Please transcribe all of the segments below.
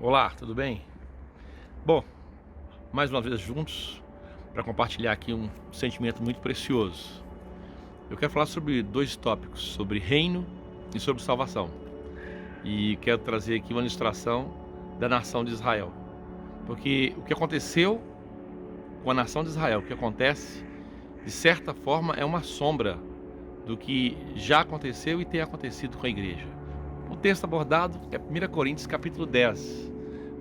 Olá, tudo bem? Bom, mais uma vez juntos para compartilhar aqui um sentimento muito precioso. Eu quero falar sobre dois tópicos, sobre reino e sobre salvação. E quero trazer aqui uma ilustração da nação de Israel. Porque o que aconteceu com a nação de Israel, o que acontece, de certa forma, é uma sombra do que já aconteceu e tem acontecido com a igreja. O texto abordado é 1 Coríntios capítulo 10,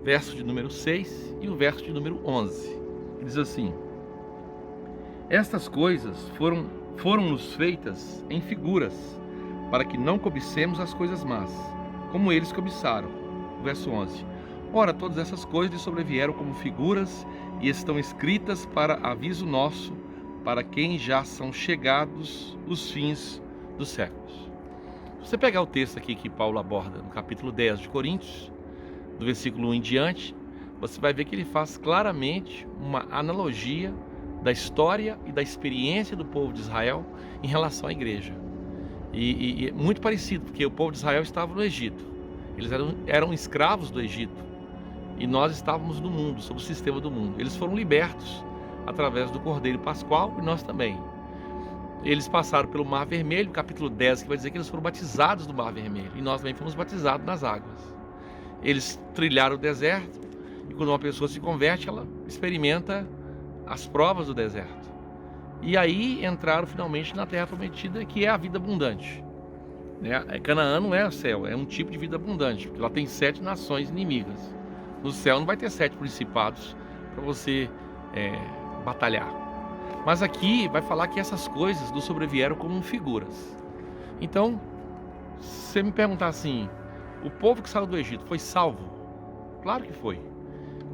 verso de número 6 e o verso de número 11. Ele diz assim: estas coisas foram-nos feitas em figuras, para que não cobicemos as coisas más, como eles cobiçaram. Verso 11. Ora, todas essas coisas lhe sobrevieram como figuras e estão escritas para aviso nosso, para quem já são chegados os fins dos séculos. Se você pegar o texto aqui que Paulo aborda no capítulo 10 de Coríntios, do versículo 1 em diante, você vai ver que ele faz claramente uma analogia da história e da experiência do povo de Israel em relação à igreja. E é muito parecido, porque o povo de Israel estava no Egito. Eles eram escravos do Egito. E nós estávamos no mundo, sob o sistema do mundo. Eles foram libertos através do Cordeiro Pascual e nós também. Eles passaram pelo Mar Vermelho, capítulo 10, que vai dizer que eles foram batizados no Mar Vermelho. E nós também fomos batizados nas águas. Eles trilharam o deserto, e quando uma pessoa se converte, ela experimenta as provas do deserto. E aí entraram finalmente na terra prometida, que é a vida abundante. Canaã não é o céu, é um tipo de vida abundante, porque lá tem 7 nações inimigas. No céu não vai ter 7 principados para você batalhar. Mas aqui vai falar que essas coisas nos sobrevieram como figuras. Então, se você me perguntar assim, o povo que saiu do Egito foi salvo? Claro que foi.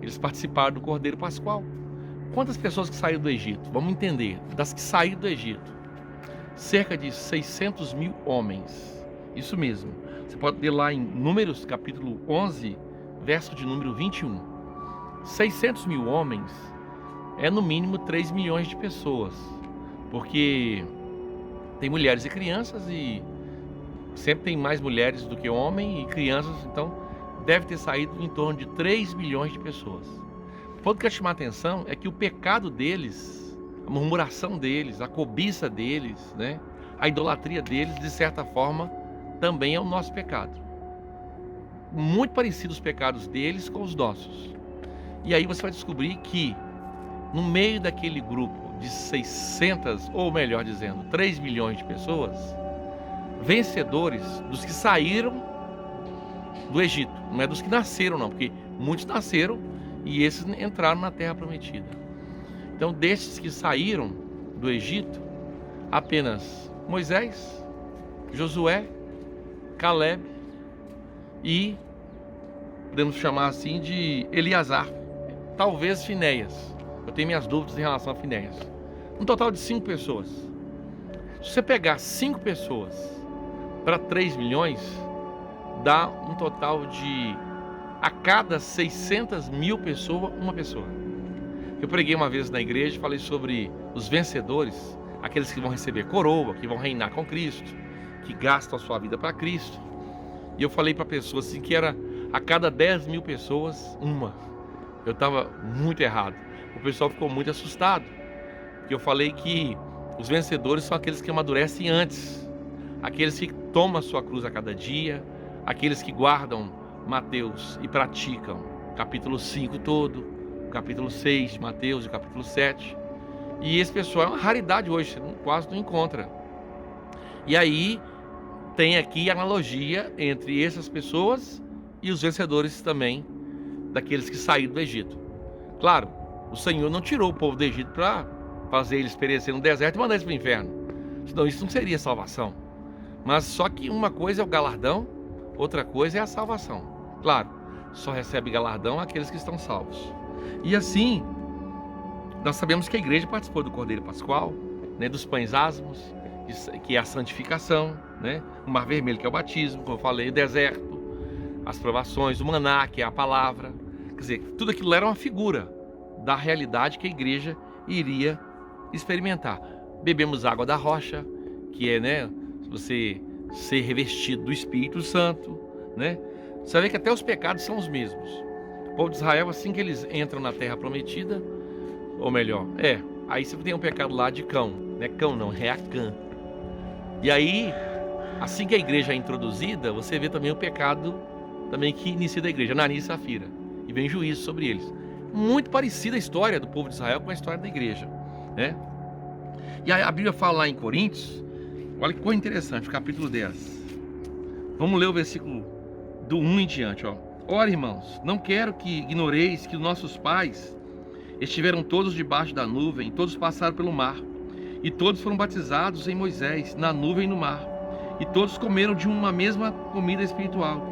Eles participaram do Cordeiro Pascual. Quantas pessoas que saíram do Egito? Vamos entender. Das que saíram do Egito, cerca de 600 mil homens. Isso mesmo. Você pode ler lá em Números, capítulo 11, verso de número 21. 600 mil homens é no mínimo 3 milhões de pessoas. Porque tem mulheres e crianças e sempre tem mais mulheres do que homens e crianças, então deve ter saído em torno de 3 milhões de pessoas. O ponto que eu quero chamar a atenção é que o pecado deles, a murmuração deles, a cobiça deles, a idolatria deles, de certa forma, também é o nosso pecado. Muito parecidos os pecados deles com os nossos. E aí você vai descobrir que no meio daquele grupo de 600, ou melhor dizendo, 3 milhões de pessoas, vencedores dos que saíram do Egito, não é dos que nasceram não, porque muitos nasceram e esses entraram na terra prometida. Então, desses que saíram do Egito, apenas Moisés, Josué, Caleb e podemos chamar assim de Eleazar, talvez Finéias. Eu tenho minhas dúvidas em relação a Finéias. Um total de 5 pessoas. Se você pegar 5 pessoas para 3 milhões, dá um total de, a cada 600 mil pessoas, uma pessoa. Eu preguei uma vez na igreja e falei sobre os vencedores, aqueles que vão receber coroa, que vão reinar com Cristo, que gastam a sua vida para Cristo. E eu falei para pessoas assim que era a cada 10 mil pessoas, uma. Eu estava muito errado. O pessoal ficou muito assustado, porque eu falei que os vencedores são aqueles que amadurecem antes, aqueles que tomam a sua cruz a cada dia, aqueles que guardam Mateus e praticam capítulo 5 todo, o capítulo 6 de Mateus e o capítulo 7. E esse pessoal é uma raridade hoje, você quase não encontra. E aí tem aqui a analogia entre essas pessoas e os vencedores também, daqueles que saíram do Egito. Claro, o Senhor não tirou o povo do Egito para fazer eles perecer no deserto e mandar eles para o inferno. Senão isso não seria salvação. Mas só que uma coisa é o galardão, outra coisa é a salvação. Claro, só recebe galardão aqueles que estão salvos. E assim, nós sabemos que a igreja participou do Cordeiro Pascual, dos pães asmos, que é a santificação, o Mar Vermelho, que é o batismo, como eu falei, o deserto, as provações, o maná, que é a palavra. Quer dizer, tudo aquilo era uma figura da realidade que a igreja iria experimentar. Bebemos água da rocha, que é, você ser revestido do Espírito Santo, Você vê que até os pecados são os mesmos. povo de Israel, assim que eles entram na terra prometida, ou melhor, aí você tem um pecado lá de Cão, não é Cão não, é Acã. E aí, assim que a igreja é introduzida, você vê também o pecado também que inicia da igreja, Ananias e Safira, e vem juízo sobre eles. Muito parecida a história do povo de Israel com a história da igreja, né? E aí a Bíblia fala lá em Coríntios, olha que coisa interessante, capítulo 10. Vamos ler o versículo do 1 em diante, ó. Ora, irmãos, não quero que ignoreis que nossos pais estiveram todos debaixo da nuvem, todos passaram pelo mar, e todos foram batizados em Moisés, na nuvem e no mar, e todos comeram de uma mesma comida espiritual,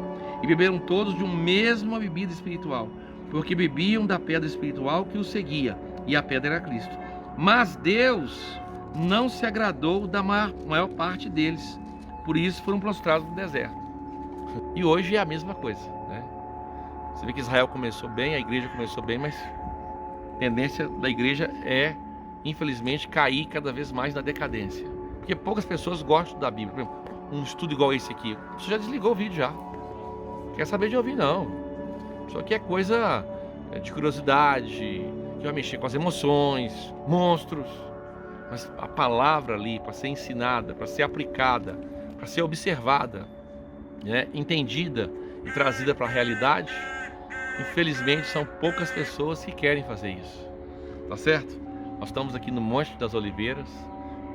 e beberam todos de uma mesma bebida espiritual, porque bebiam da pedra espiritual que os seguia, e a pedra era Cristo. Mas Deus não se agradou da maior parte deles, por isso foram prostrados no deserto. E hoje é a mesma coisa, né? Você vê que Israel começou bem, a igreja começou bem, mas a tendência da igreja é, infelizmente, cair cada vez mais na decadência. Porque poucas pessoas gostam da Bíblia. Por exemplo, um estudo igual esse aqui, você já desligou o vídeo já. Quer saber de ouvir, não. Isso aqui é coisa de curiosidade, que vai mexer com as emoções, monstros. Mas a palavra ali, para ser ensinada, para ser aplicada, para ser observada, né, entendida e trazida para a realidade, infelizmente são poucas pessoas que querem fazer isso. Tá certo? Nós estamos aqui no Monte das Oliveiras,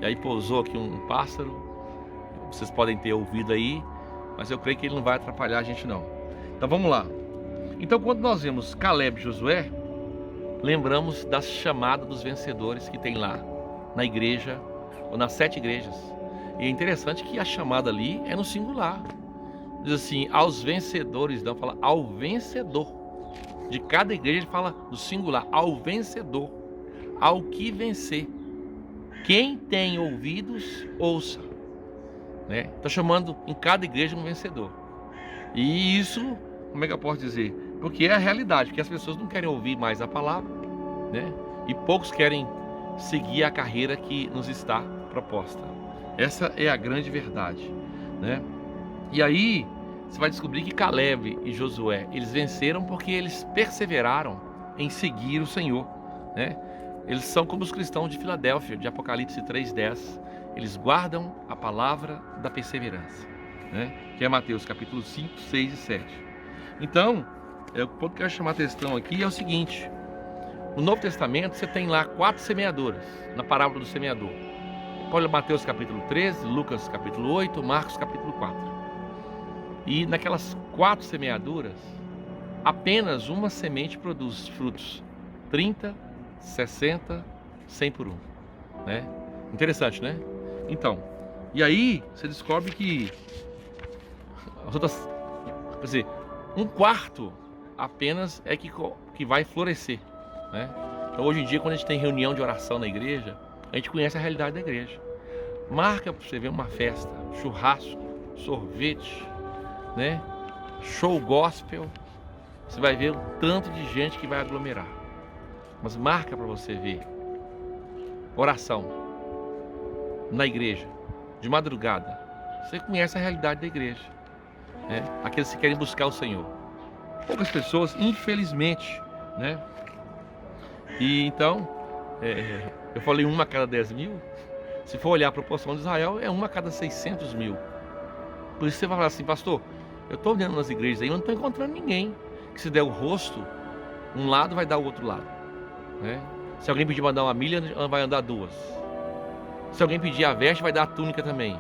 e aí pousou aqui um pássaro, vocês podem ter ouvido aí, mas eu creio que ele não vai atrapalhar a gente não. Então vamos lá. Então quando nós vemos Caleb e Josué, lembramos da chamada dos vencedores que tem lá na igreja, ou nas 7 igrejas. E é interessante que a chamada ali é no singular. Diz assim, aos vencedores, não, fala ao vencedor. De cada igreja ele fala no singular, ao vencedor, ao que vencer. Quem tem ouvidos, ouça. Né? Está chamando em cada igreja um vencedor. E isso, como é que eu posso dizer? Porque é a realidade, porque as pessoas não querem ouvir mais a palavra, né? E poucos querem seguir a carreira que nos está proposta. Essa é a grande verdade, né? E aí você vai descobrir que Caleb e Josué, eles venceram porque eles perseveraram em seguir o Senhor, né? Eles são como os cristãos de Filadélfia, de Apocalipse 3:10. Eles guardam a palavra da perseverança, né? Que é Mateus capítulo 5, 6 e 7. Então, o ponto que eu quero chamar a atenção aqui é o seguinte: no Novo Testamento você tem lá 4 semeadoras, na parábola do semeador. Olha Mateus capítulo 13, Lucas capítulo 8, Marcos capítulo 4. E naquelas 4 semeaduras, apenas uma semente produz frutos, 30, 60, 100 por 1, né? Interessante, né? Então, e aí você descobre que as outras, quer dizer, 1/4 apenas é que vai florescer, né? Então hoje em dia, quando a gente tem reunião de oração na igreja, a gente conhece a realidade da igreja. Marca para você ver uma festa, churrasco, sorvete, né? Show gospel, você vai ver o tanto de gente que vai aglomerar. Mas marca para você ver oração na igreja, de madrugada. Você conhece a realidade da igreja, né? Aqueles que querem buscar o Senhor. Poucas pessoas, infelizmente, né? E então, eu falei 1 a cada 10 mil. Se for olhar a proporção de Israel, é 1 a cada 600 mil. Por isso você vai falar assim, pastor, eu estou olhando nas igrejas aí, eu não estou encontrando ninguém que, se der o rosto, um lado vai dar o outro lado, né? Se alguém pedir para andar 1 milha, vai andar 2. Se alguém pedir a veste, vai dar a túnica também.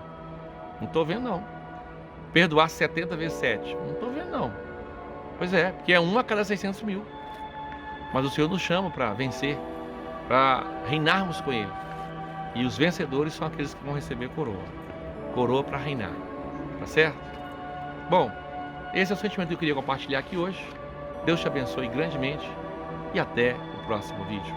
Não estou vendo não. Perdoar 70 vezes 7, não estou vendo não. Pois é, porque é 1 a cada 600 mil. Mas o Senhor nos chama para vencer, para reinarmos com Ele. E os vencedores são aqueles que vão receber coroa. Coroa para reinar. Tá certo? Bom, esse é o sentimento que eu queria compartilhar aqui hoje. Deus te abençoe grandemente e até o próximo vídeo.